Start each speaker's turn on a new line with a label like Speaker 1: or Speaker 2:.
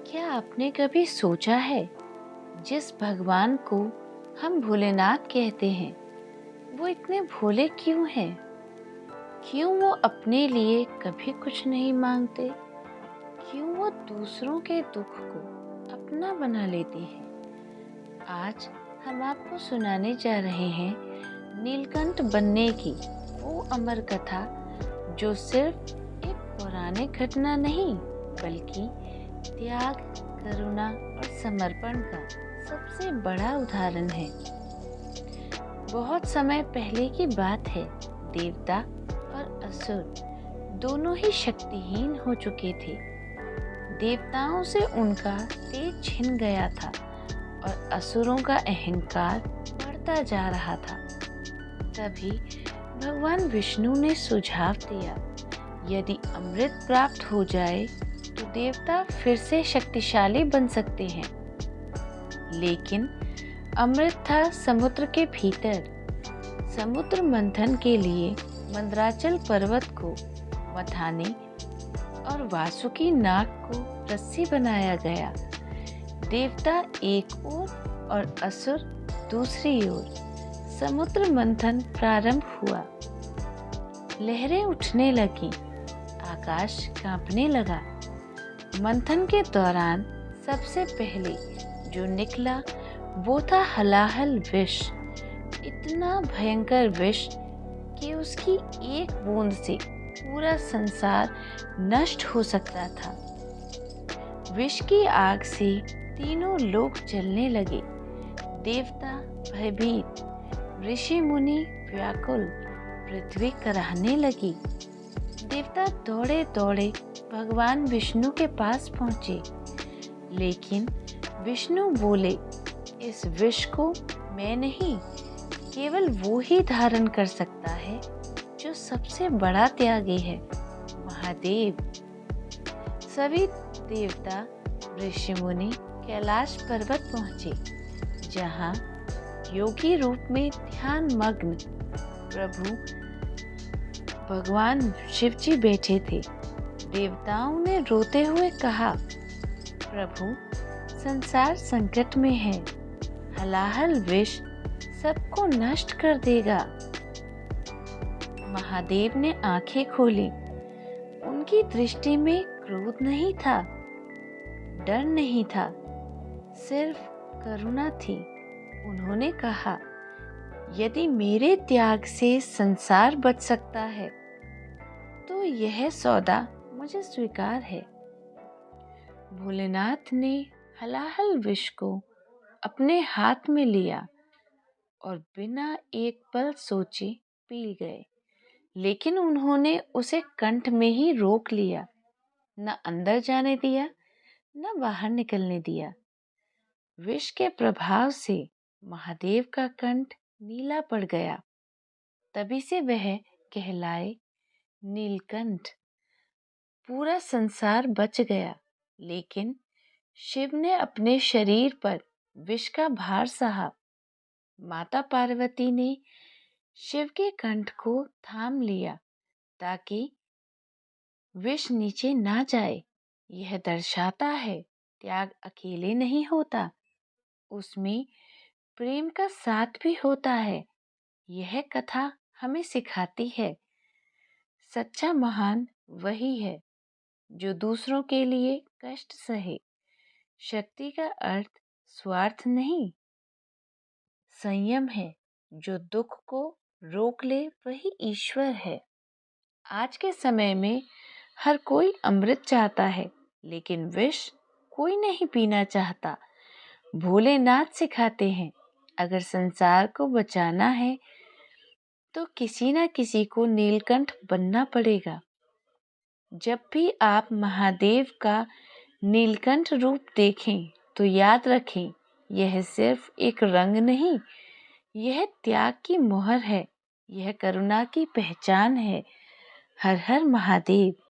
Speaker 1: क्या आपने कभी सोचा है जिस भगवान को हम भोलेनाथ कहते हैं वो इतने भोले क्यों हैं? क्यों वो अपने लिए कभी कुछ नहीं मांगते? क्यों वो दूसरों के दुख को अपना बना लेते हैं? आज हम आपको सुनाने जा रहे हैं नीलकंठ बनने की वो अमर कथा, जो सिर्फ एक पौराणिक घटना नहीं बल्कि त्याग, करुणा और समर्पण का सबसे बड़ा उदाहरण है। बहुत समय पहले की बात है। देवता और असुर दोनों ही शक्तिहीन हो चुके थे। देवताओं से उनका तेज छिन गया था और असुरों का अहंकार बढ़ता जा रहा था। तभी भगवान विष्णु ने सुझाव दिया, यदि अमृत प्राप्त हो जाए तो देवता फिर से शक्तिशाली बन सकते हैं। लेकिन अमृत था समुद्र के भीतर। समुद्र मंथन के लिए मंदराचल पर्वत को मथाने और वासुकी नाग को रस्सी बनाया गया। देवता एक ओर और असुर दूसरी ओर। समुद्र मंथन प्रारंभ हुआ। लहरें उठने लगी, आकाश कांपने लगा। मंथन के दौरान सबसे पहले जो निकला वो था हलाहल विष। इतना भयंकर विष कि उसकी एक बूंद से पूरा संसार नष्ट हो सकता था। विष की आग से तीनों लोग जलने लगे। देवता भयभीत, ऋषि मुनि व्याकुल, पृथ्वी कराहने लगी। देवता दौड़े दौड़े भगवान विष्णु के पास पहुंचे, लेकिन विष्णु बोले, इस विष को मैं नहीं, केवल वो ही धारण कर सकता है जो सबसे बड़ा त्यागी है, महादेव। सभी देवता ऋषि मुनि कैलाश पर्वत पहुंचे, जहां योगी रूप में ध्यान मग्न प्रभु भगवान शिव जी बैठे थे। देवताओं ने रोते हुए कहा, प्रभु, संसार संकट में है। हलाहल विष सबको नष्ट कर देगा। महादेव ने आंखें खोली। उनकी दृष्टि में क्रोध नहीं था, डर नहीं था, सिर्फ करुणा थी। उन्होंने कहा, यदि मेरे त्याग से संसार बच सकता है तो यह सौदा मुझे स्वीकार है। भोलेनाथ ने हलाहल विष को अपने हाथ में लिया और बिना एक पल सोचे पी गए। लेकिन उन्होंने उसे कंठ में ही रोक लिया, न अंदर जाने दिया न बाहर निकलने दिया। विष के प्रभाव से महादेव का कंठ नीला पड़ गया। तभी से वह कहलाए नीलकंठ। पूरा संसार बच गया, लेकिन शिव ने अपने शरीर पर विष का भार सहा। माता पार्वती ने शिव के कंठ को थाम लिया ताकि विष नीचे ना जाए। यह दर्शाता है त्याग अकेले नहीं होता, उसमें प्रेम का साथ भी होता है। यह कथा हमें सिखाती है, सच्चा महान वही है जो दूसरों के लिए कष्ट सहे। शक्ति का अर्थ स्वार्थ नहीं, संयम है। जो दुख को रोक ले वही ईश्वर है। आज के समय में हर कोई अमृत चाहता है, लेकिन विष कोई नहीं पीना चाहता। भोलेनाथ सिखाते हैं, अगर संसार को बचाना है तो किसी न किसी को नीलकंठ बनना पड़ेगा। जब भी आप महादेव का नीलकंठ रूप देखें तो याद रखें, यह सिर्फ एक रंग नहीं, यह त्याग की मोहर है, यह करुणा की पहचान है। हर हर महादेव।